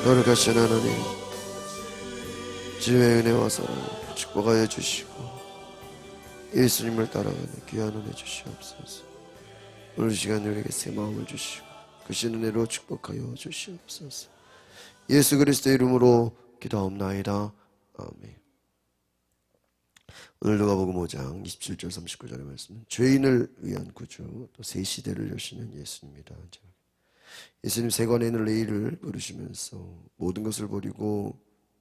거룩하신 하나님, 주의 은혜와 사랑 축복하여 주시고 예수님을 따라가는 귀한 은혜 주시옵소서. 오늘 시간 우리에게 새 마음을 주시고 그 신 은혜로 축복하여 주시옵소서. 예수 그리스도의 이름으로 기도하옵나이다. 아멘. 오늘 누가복음 5장 27절 39절의 말씀은 죄인을 위한 구주, 또 새 시대를 여시는 예수님이다. 예수님 세관에는 레이를 부르시면서 모든 것을 버리고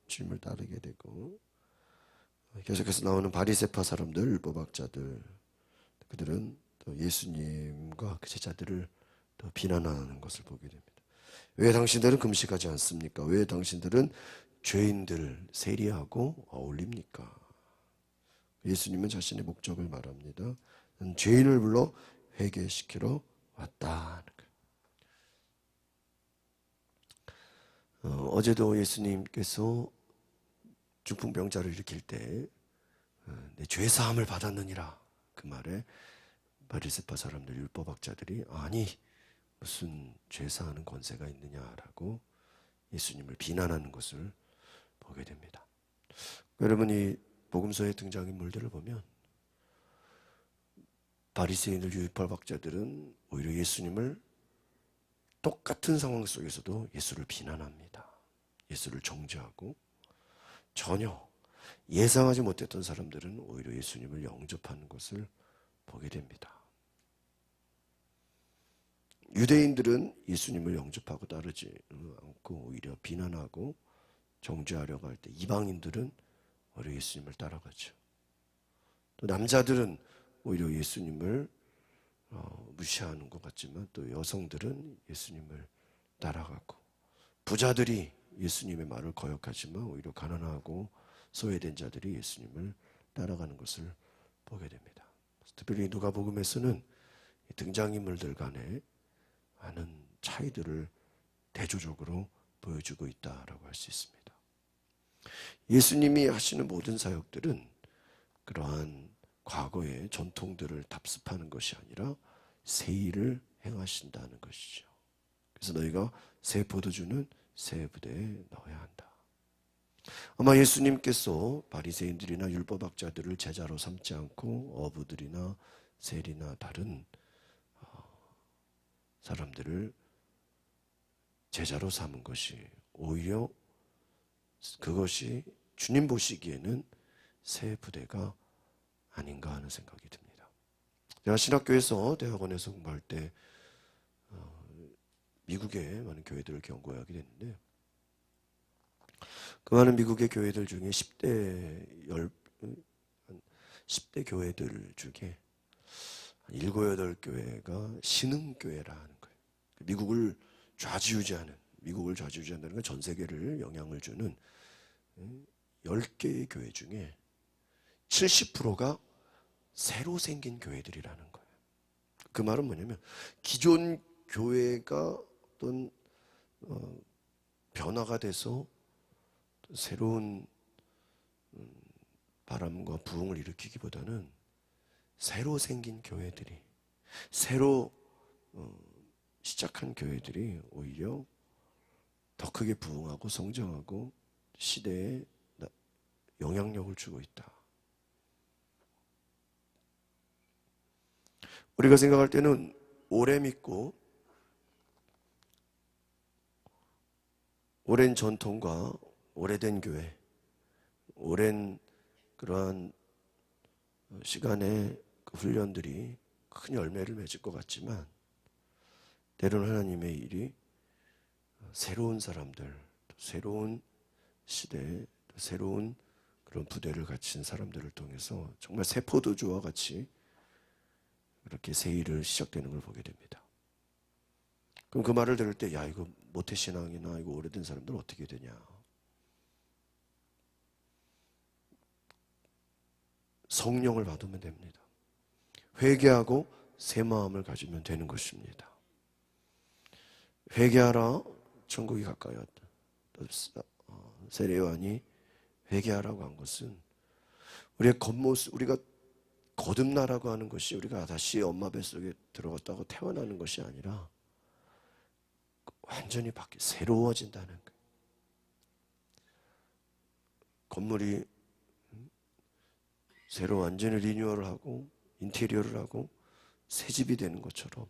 주님을 따르게 되고, 계속해서 나오는 바리새파 사람들, 율법학자들, 그들은 또 예수님과 그 제자들을 또 비난하는 것을 보게 됩니다. 왜 당신들은 금식하지 않습니까? 왜 당신들은 죄인들 세리하고 어울립니까? 예수님은 자신의 목적을 말합니다. 죄인을 불러 회개시키러 왔다. 어제도 예수님께서 중풍병자를 일으킬 때 내 죄사함을 받았느니라 그 말에 바리새파 사람들, 율법학자들이 아니 무슨 죄사하는 권세가 있느냐라고 예수님을 비난하는 것을 보게 됩니다. 여러분이 복음서의 등장인물들을 보면 바리새인들, 율법학자들은 오히려 예수님을 똑같은 상황 속에서도 예수를 비난합니다. 예수를 정죄하고, 전혀 예상하지 못했던 사람들은 오히려 예수님을 영접하는 것을 보게 됩니다. 유대인들은 예수님을 영접하고 따르지 않고 오히려 비난하고 정죄하려고 할 때 이방인들은 오히려 예수님을 따라가죠. 또 남자들은 오히려 예수님을 무시하는 것 같지만 또 여성들은 예수님을 따라가고, 부자들이 예수님의 말을 거역하지만 오히려 가난하고 소외된 자들이 예수님을 따라가는 것을 보게 됩니다. 특별히 누가복음에서는 등장인물들 간에 많은 차이들을 대조적으로 보여주고 있다라고 할 수 있습니다. 예수님이 하시는 모든 사역들은 그러한 과거의 전통들을 답습하는 것이 아니라 새 일을 행하신다는 것이죠. 그래서 너희가 새 포도주는 새 부대에 넣어야 한다. 아마 예수님께서 바리새인들이나 율법학자들을 제자로 삼지 않고 어부들이나 세리나 다른 사람들을 제자로 삼은 것이 오히려 그것이 주님 보시기에는 새 부대가 아닌가 하는 생각이 듭니다. 제가 신학교에서 대학원에서 공부할 때 미국의 많은 교회들을 경고하게 됐는데, 그 많은 미국의 교회들 중에 10대 교회들 중에 7, 8교회가 신흥교회라는 거예요. 미국을 좌지우지한다는 건 전 세계를 영향을 주는 10개의 교회 중에 70%가 새로 생긴 교회들이라는 거예요. 그 말은 뭐냐면 기존 교회가 어떤 변화가 돼서 새로운 바람과 부흥을 일으키기보다는 새로 생긴 교회들이, 새로 시작한 교회들이 오히려 더 크게 부흥하고 성장하고 시대에 영향력을 주고 있다. 우리가 생각할 때는 오래 믿고 오랜 전통과 오래된 교회, 오랜 그러한 시간의 그 훈련들이 큰 열매를 맺을 것 같지만, 때로는 하나님의 일이 새로운 사람들, 새로운 시대, 새로운 그런 부대를 갖춘 사람들을 통해서 정말 새 포도주와 같이 그렇게 새 일을 시작되는 걸 보게 됩니다. 그럼 그 말을 들을 때, 야, 이거 모태신앙이나 이거 오래된 사람들 어떻게 되냐? 성령을 받으면 됩니다. 회개하고 새 마음을 가지면 되는 것입니다. 회개하라, 천국이 가까이 왔다. 세례요한이 회개하라고 한 것은 우리의 겉모습, 우리가 거듭나라고 하는 것이 우리가 다시 엄마 뱃속에 들어갔다고 태어나는 것이 아니라 완전히 새로워진다는 거예요. 건물이 새로 완전히 리뉴얼을 하고 인테리어를 하고 새 집이 되는 것처럼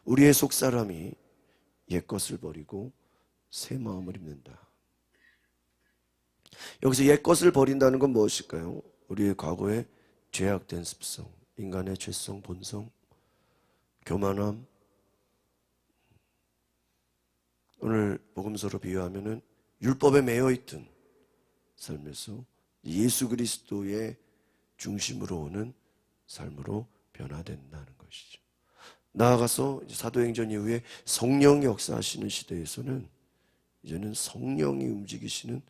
우리의 속사람이 옛것을 버리고 새 마음을 입는다. 여기서 옛것을 버린다는 건 무엇일까요? 우리의 과거의 죄악된 습성, 인간의 죄성, 본성, 교만함. 오늘 복음서로 비유하면은 율법에 매여있던 삶에서 예수 그리스도의 중심으로 오는 삶으로 변화된다는 것이죠. 나아가서 사도행전 이후에 성령이 역사하시는 시대에서는 이제는 성령이 움직이시는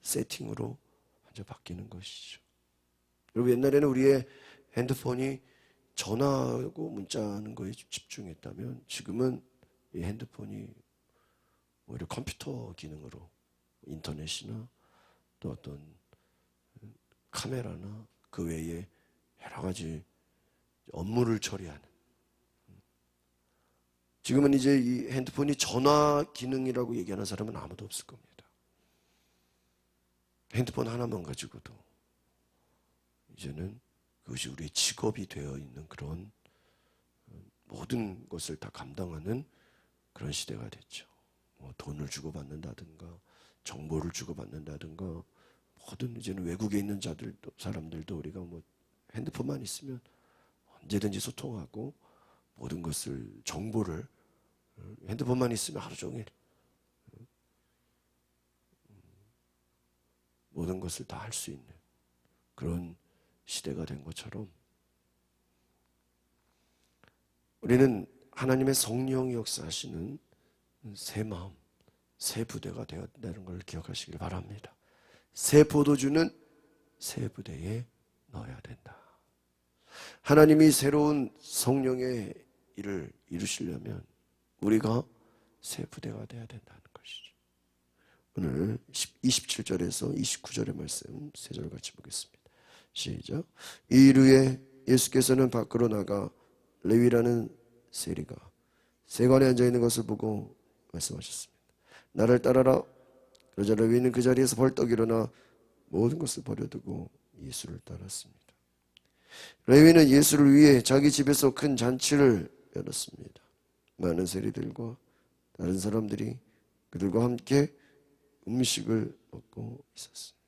세팅으로 완전 바뀌는 것이죠. 여러분, 옛날에는 우리의 핸드폰이 전화하고 문자하는 거에 집중했다면 지금은 이 핸드폰이 오히려 컴퓨터 기능으로 인터넷이나 또 어떤 카메라나 그 외에 여러 가지 업무를 처리하는, 지금은 이제 이 핸드폰이 전화 기능이라고 얘기하는 사람은 아무도 없을 겁니다. 핸드폰 하나만 가지고도 이제는 그것이 우리의 직업이 되어 있는 그런 모든 것을 다 감당하는 그런 시대가 됐죠. 뭐 돈을 주고받는다든가 정보를 주고받는다든가 모든 이제는 외국에 있는 사람들도 우리가 뭐 핸드폰만 있으면 언제든지 소통하고 모든 것을 정보를 핸드폰만 있으면 하루 종일 모든 것을 다 할 수 있는 그런 시대가 된 것처럼 우리는 하나님의 성령이 역사하시는 새 마음, 새 부대가 되었다는 걸 기억하시길 바랍니다. 새 포도주는 새 부대에 넣어야 된다. 하나님이 새로운 성령의 일을 이루시려면 우리가 새 부대가 되어야 된다는 것이죠. 오늘 27절에서 29절의 말씀 세 절 같이 보겠습니다. 시작. 이 일 후에 예수께서는 밖으로 나가 레위라는 세리가 세관에 앉아있는 것을 보고 말씀하셨습니다. 나를 따라라. 그러자 레위는 그 자리에서 벌떡 일어나 모든 것을 버려두고 예수를 따랐습니다. 레위는 예수를 위해 자기 집에서 큰 잔치를 열었습니다. 많은 세리들과 다른 사람들이 그들과 함께 음식을 먹고 있었습니다.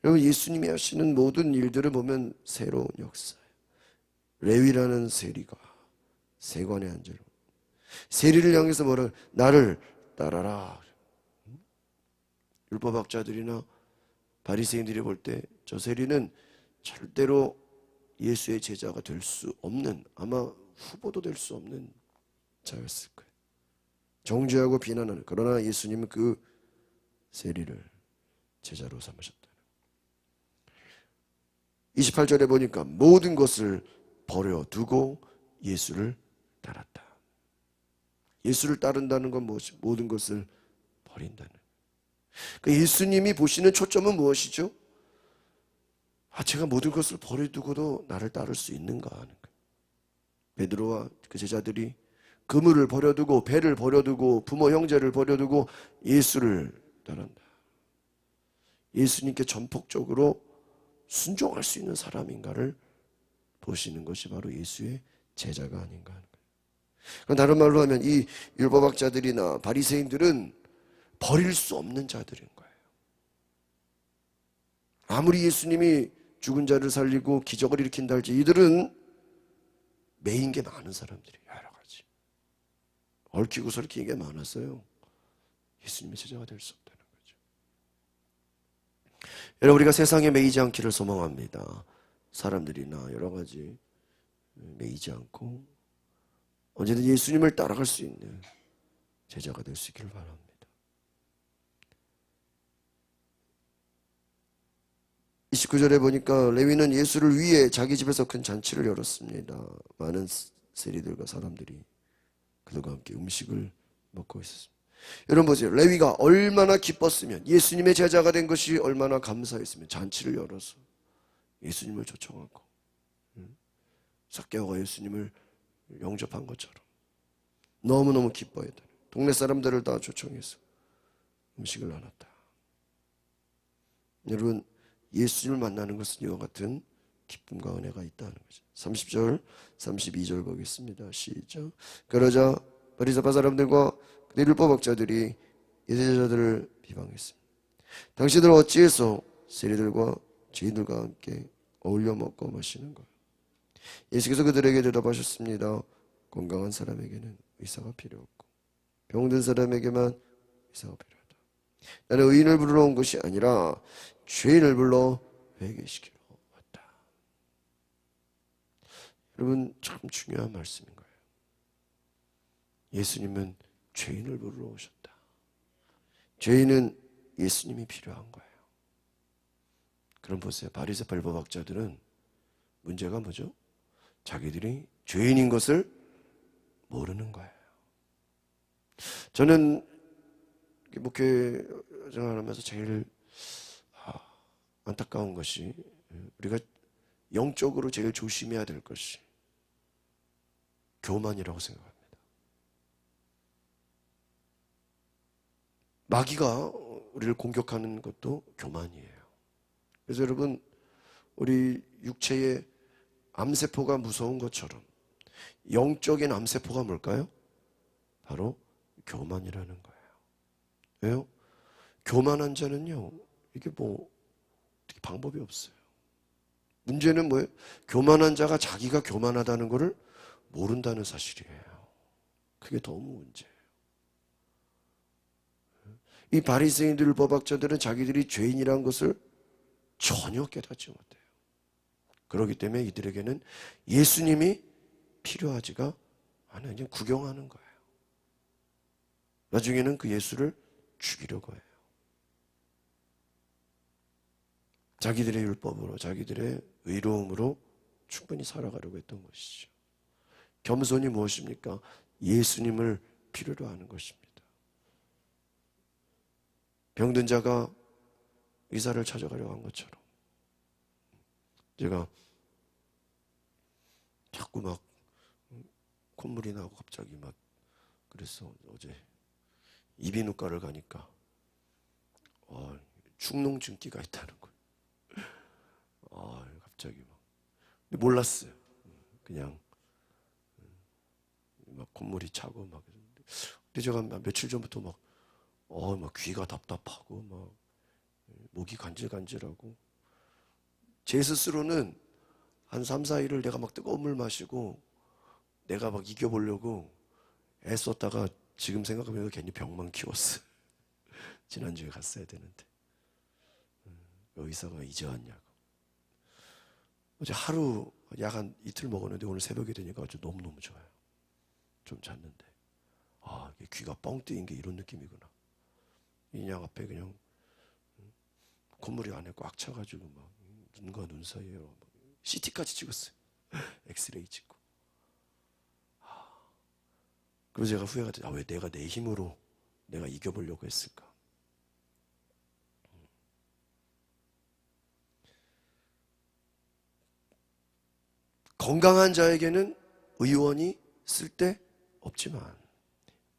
여러분, 예수님이 하시는 모든 일들을 보면 새로운 역사예요. 레위라는 세리가 세관에 앉아 세리를 향해서 뭐라, 나를 따라라. 율법학자들이나 바리새인들이 볼 때 저 세리는 절대로 예수의 제자가 될 수 없는, 아마 후보도 될 수 없는 자였을 거예요. 정죄하고 비난하는, 그러나 예수님은 그 세리를 제자로 삼으셨다. 28절에 보니까 모든 것을 버려두고 예수를 따랐다. 예수를 따른다는 건 무엇이? 모든 것을 버린다는. 그러니까 예수님이 보시는 초점은 무엇이죠? 제가 모든 것을 버려두고도 나를 따를 수 있는가 하는 거예요. 베드로와 그 제자들이 그물을 버려두고 배를 버려두고 부모 형제를 버려두고 예수를 따른다. 예수님께 전폭적으로 순종할 수 있는 사람인가를 보시는 것이 바로 예수의 제자가 아닌가 하는 거예요. 다른 말로 하면 이 율법학자들이나 바리새인들은 버릴 수 없는 자들인 거예요. 아무리 예수님이 죽은 자를 살리고 기적을 일으킨다 할지 이들은 매인 게 많은 사람들이에요. 여러 가지 얽히고 설킨 게 많았어요. 예수님의 제자가 될 수 없다는 거죠. 여러분, 우리가 세상에 매이지 않기를 소망합니다. 사람들이나 여러 가지 매이지 않고 언제든 예수님을 따라갈 수 있는 제자가 될 수 있기를 바랍니다. 29절에 보니까 레위는 예수를 위해 자기 집에서 큰 잔치를 열었습니다. 많은 세리들과 사람들이 그들과 함께 음식을 먹고 있었습니다. 여러분 보세요. 레위가 얼마나 기뻤으면, 예수님의 제자가 된 것이 얼마나 감사했으면 잔치를 열어서 예수님을 초청하고 삭개오가 예수님을 영접한 것처럼 너무너무 기뻐했다. 동네 사람들을 다 초청해서 음식을 나눴다. 여러분, 예수님을 만나는 것은 이와 같은 기쁨과 은혜가 있다는 거죠. 30절, 32절 보겠습니다. 시작. 그러자 바리새파 사람들과 그들 율법학자들이 예제자들을 비방했습니다. 당신들 어찌해서 세리들과 죄인들과 함께 어울려 먹고 마시는 거예요? 예수께서 그들에게 대답하셨습니다. 건강한 사람에게는 의사가 필요 없고 병든 사람에게만 의사가 필요하다. 나는 의인을 부르러 온 것이 아니라 죄인을 불러 회개시키러 왔다. 여러분, 참 중요한 말씀인 거예요. 예수님은 죄인을 부르러 오셨다. 죄인은 예수님이 필요한 거예요. 그럼 보세요. 바리새파 율법학자들은 문제가 뭐죠? 자기들이 죄인인 것을 모르는 거예요. 저는 목회 생활하면서 제일 안타까운 것이, 우리가 영적으로 제일 조심해야 될 것이 교만이라고 생각합니다. 마귀가 우리를 공격하는 것도 교만이에요. 그래서 여러분, 우리 육체의 암세포가 무서운 것처럼 영적인 암세포가 뭘까요? 바로 교만이라는 거예요. 왜요? 교만한 자는요, 이게 어떻게 방법이 없어요. 문제는 뭐예요? 교만한 자가 자기가 교만하다는 것을 모른다는 사실이에요. 그게 너무 문제예요. 이 바리새인들 율법학자들은 자기들이 죄인이라는 것을 전혀 깨닫지 못해요. 그렇기 때문에 이들에게는 예수님이 필요하지가 않아요. 그냥 구경하는 거예요. 나중에는 그 예수를 죽이려고 해요. 자기들의 율법으로, 자기들의 의로움으로 충분히 살아가려고 했던 것이죠. 겸손이 무엇입니까? 예수님을 필요로 하는 것입니다. 병든 자가 의사를 찾아가려고 한 것처럼 제가 자꾸 막 콧물이 나고 갑자기 막 그래서 어제 이비인후과를 가니까 축농증기가 있다는 거예요. 갑자기 막 몰랐어요. 그냥 막 콧물이 차고 막. 근데 제가 며칠 전부터 막 귀가 답답하고 막 목이 간질간질하고, 제 스스로는 한 3, 4일을 내가 막 뜨거운 물 마시고 내가 막 이겨보려고 애썼다가 지금 생각하면 괜히 병만 키웠어요. 지난주에 갔어야 되는데 의사가 이제 왔냐고. 어제 하루 약 한 이틀 먹었는데 오늘 새벽에 되니까 아주 너무너무 좋아요. 좀 잤는데 이게 귀가 뻥 뜨인 게 이런 느낌이구나. 인양 앞에 그냥 콧물이 안에 꽉 차가지고 막 눈과 눈 사이에 CT까지 찍었어요. 엑스레이 찍고. 그래서 제가 후회가 돼요. 왜 내가 내 힘으로 내가 이겨보려고 했을까? 건강한 자에게는 의원이 쓸데 없지만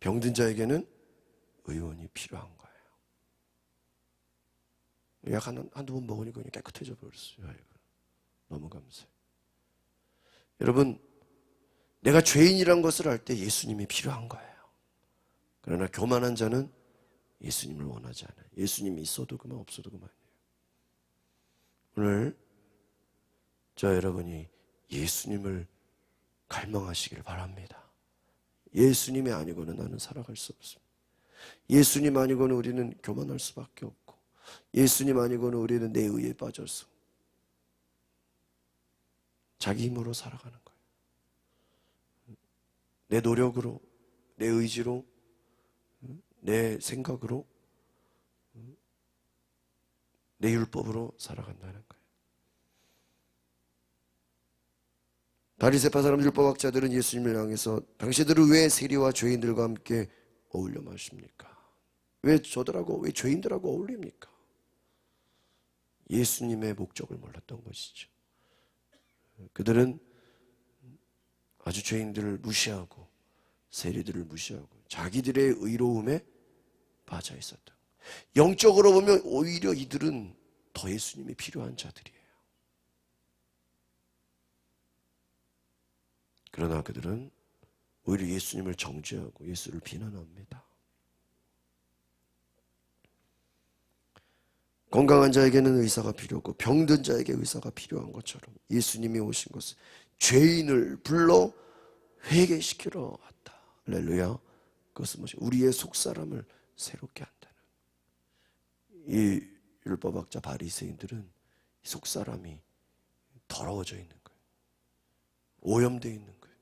병든 자에게는 의원이 필요한 거예요. 약 한두 번 먹으니까 그냥 깨끗해져 버렸어요. 너무 감사해요. 여러분, 내가 죄인이란 것을 알 때 예수님이 필요한 거예요. 그러나 교만한 자는 예수님을 원하지 않아요. 예수님이 있어도 그만, 없어도 그만이에요. 오늘 저 여러분이 예수님을 갈망하시길 바랍니다. 예수님이 아니고는 나는 살아갈 수 없습니다. 예수님 아니고는 우리는 교만할 수밖에 없고, 예수님 아니고는 우리는 내 의에 빠져서 자기 힘으로 살아가는 거예요. 내 노력으로, 내 의지로, 내 생각으로, 내 율법으로 살아간다는 거예요. 바리새파 사람 율법학자들은 예수님을 향해서 당신들은 왜 세리와 죄인들과 함께 어울려 마십니까? 왜 저들하고, 왜 죄인들하고 어울립니까? 예수님의 목적을 몰랐던 것이죠. 그들은 아주 죄인들을 무시하고 세리들을 무시하고 자기들의 의로움에 빠져 있었다. 영적으로 보면 오히려 이들은 더 예수님이 필요한 자들이에요. 그러나 그들은 오히려 예수님을 정죄하고 예수를 비난합니다. 건강한 자에게는 의사가 필요하고 병든 자에게 의사가 필요한 것처럼 예수님이 오신 것은 죄인을 불러 회개시키러 왔다. 할렐루야. 그것은 무엇이? 우리의 속사람을 새롭게 한다는. 이 율법학자 바리새인들은 속사람이 더러워져 있는 거예요. 오염되어 있는 거예요.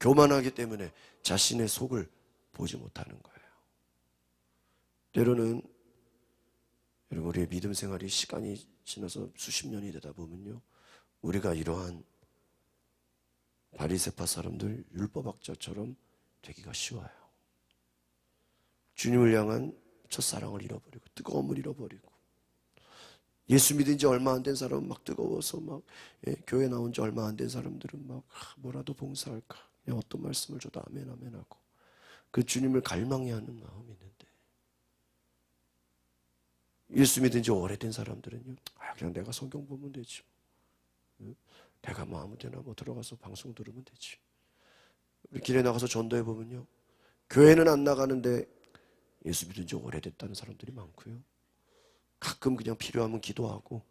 교만하기 때문에 자신의 속을 보지 못하는 거예요. 때로는 여러분, 우리의 믿음 생활이 시간이 지나서 수십 년이 되다 보면요, 우리가 이러한 바리새파 사람들, 율법학자처럼 되기가 쉬워요. 주님을 향한 첫사랑을 잃어버리고 뜨거움을 잃어버리고, 예수 믿은 지 얼마 안 된 사람은 막 뜨거워서 막 교회 나온 지 얼마 안 된 사람들은 막 뭐라도 봉사할까, 그냥 어떤 말씀을 줘도 아멘 아멘 하고 그 주님을 갈망해 하는 마음이 있는데, 예수 믿은 지 오래된 사람들은요, 그냥 내가 성경 보면 되지, 내가 뭐 아무 데나 뭐 들어가서 방송 들으면 되지. 우리 길에 나가서 전도해 보면요, 교회는 안 나가는데 예수 믿은 지 오래됐다는 사람들이 많고요, 가끔 그냥 필요하면 기도하고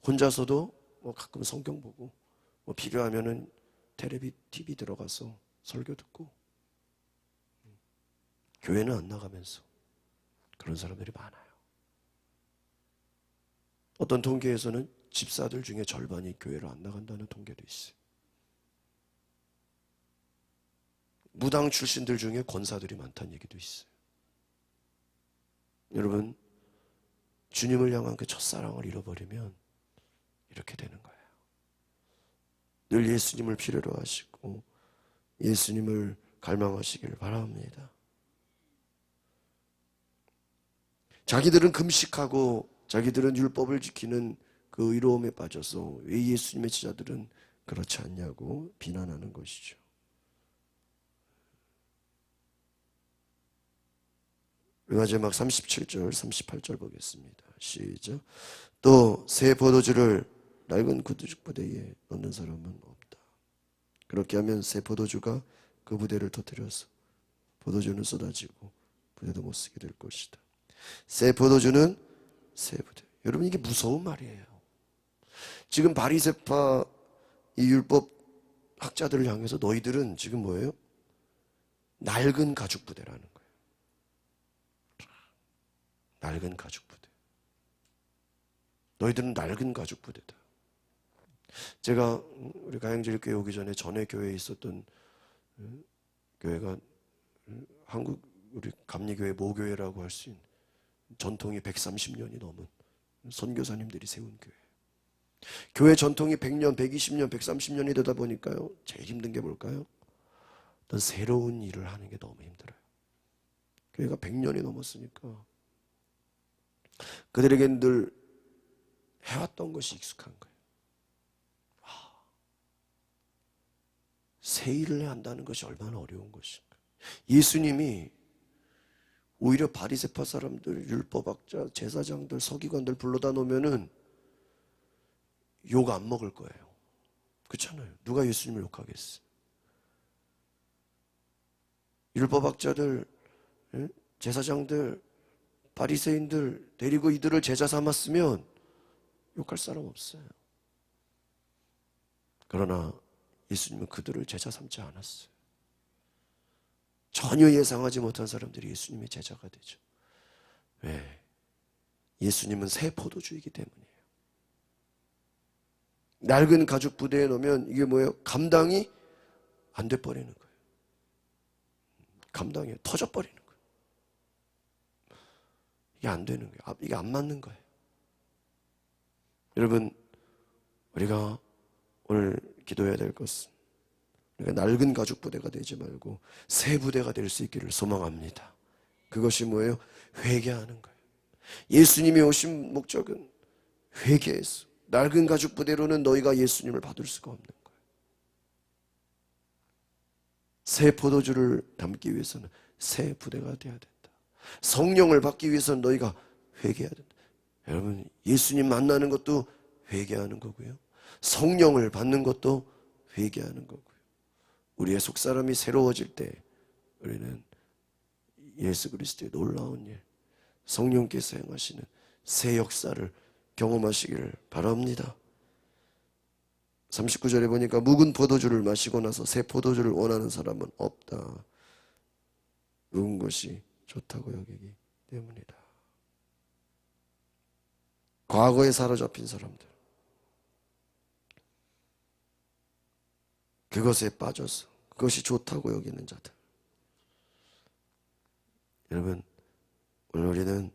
혼자서도 뭐 가끔 성경 보고 뭐 필요하면은 텔레비 TV 들어가서 설교 듣고, 교회는 안 나가면서 그런 사람들이 많아요. 어떤 통계에서는 집사들 중에 절반이 교회를 안 나간다는 통계도 있어요. 무당 출신들 중에 권사들이 많다는 얘기도 있어요. 여러분, 주님을 향한 그 첫사랑을 잃어버리면 이렇게 되는 거예요. 늘 예수님을 필요로 하시고 예수님을 갈망하시길 바랍니다. 자기들은 금식하고 자기들은 율법을 지키는 그 의로움에 빠져서 왜 예수님의 제자들은 그렇지 않냐고 비난하는 것이죠. 마지막 37절 38절 보겠습니다. 시작. 또 새 포도주를 낡은 구두부대에 넣는 사람은 없다. 그렇게 하면 새 포도주가 그 부대를 터뜨려서 포도주는 쏟아지고 부대도 못 쓰게 될 것이다. 새 포도주는 새 부대. 여러분, 이게 무서운 말이에요. 지금 바리새파 이 율법 학자들을 향해서 너희들은 지금 뭐예요? 낡은 가죽 부대라는 거예요. 낡은 가죽 부대. 너희들은 낡은 가죽 부대다. 제가 우리 가양제일교회 오기 전에 전에 교회에 있었던 교회가 한국 우리 감리교회 모교회라고 할 수 있는 전통이 130년이 넘은 선교사님들이 세운 교회. 교회 전통이 100년, 120년, 130년이 되다 보니까요, 제일 힘든 게 뭘까요? 어떤 새로운 일을 하는 게 너무 힘들어요. 교회가 100년이 넘었으니까 그들에겐 늘 해왔던 것이 익숙한 거예요. 새 일을 해야 한다는 것이 얼마나 어려운 것인가. 예수님이 오히려 바리새파 사람들, 율법학자, 제사장들, 서기관들 불러다 놓으면은 욕 안 먹을 거예요. 그렇잖아요. 누가 예수님을 욕하겠어? 율법학자들, 제사장들, 바리새인들 데리고 이들을 제자 삼았으면 욕할 사람 없어요. 그러나 예수님은 그들을 제자 삼지 않았어요. 전혀 예상하지 못한 사람들이 예수님의 제자가 되죠. 왜? 예수님은 새 포도주이기 때문이에요. 낡은 가죽 부대에 넣으면 이게 뭐예요? 감당이 안 돼 버리는 거예요. 감당이 터져 버리는 거예요. 이게 안 되는 거예요. 이게 안 맞는 거예요. 여러분, 우리가 오늘 기도해야 될 것은 우리가 낡은 가죽 부대가 되지 말고 새 부대가 될 수 있기를 소망합니다. 그것이 뭐예요? 회개하는 거예요. 예수님이 오신 목적은 회개에서, 낡은 가죽 부대로는 너희가 예수님을 받을 수가 없는 거예요. 새 포도주를 담기 위해서는 새 부대가 되어야 된다. 성령을 받기 위해서는 너희가 회개해야 된다. 여러분, 예수님 만나는 것도 회개하는 거고요. 성령을 받는 것도 회개하는 거고요. 우리의 속사람이 새로워질 때 우리는 예수 그리스도의 놀라운 일, 성령께서 행하시는 새 역사를 경험하시기를 바랍니다. 39절에 보니까 묵은 포도주를 마시고 나서 새 포도주를 원하는 사람은 없다. 묵은 것이 좋다고 여기기 때문이다. 과거에 사로잡힌 사람들, 그것에 빠져서 그것이 좋다고 여기는 자들. 여러분, 오늘 우리는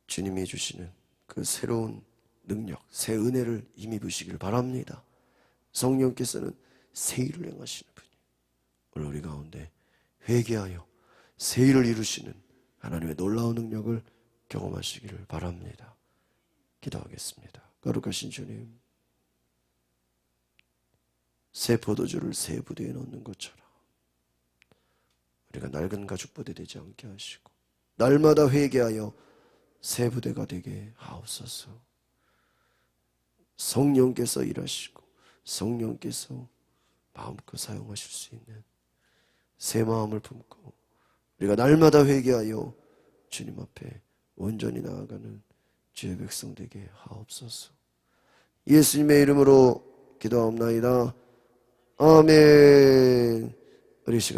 주님이 주시는 그 새로운 능력, 새 은혜를 힘입으시길 바랍니다. 성령께서는 새 일을 행하시는 분이 오늘 우리 가운데 회개하여 새 일을 이루시는 하나님의 놀라운 능력을 경험하시기를 바랍니다. 기도하겠습니다. 거룩하신 주님, 새 포도주를 새 부대에 넣는 것처럼 우리가 낡은 가죽 부대 되지 않게 하시고 날마다 회개하여 새 부대가 되게 하옵소서. 성령께서 일하시고 성령께서 마음껏 사용하실 수 있는 새 마음을 품고 우리가 날마다 회개하여 주님 앞에 온전히 나아가는 주의 백성 되게 하옵소서. 예수님의 이름으로 기도하옵나이다. 아멘. 우리 시간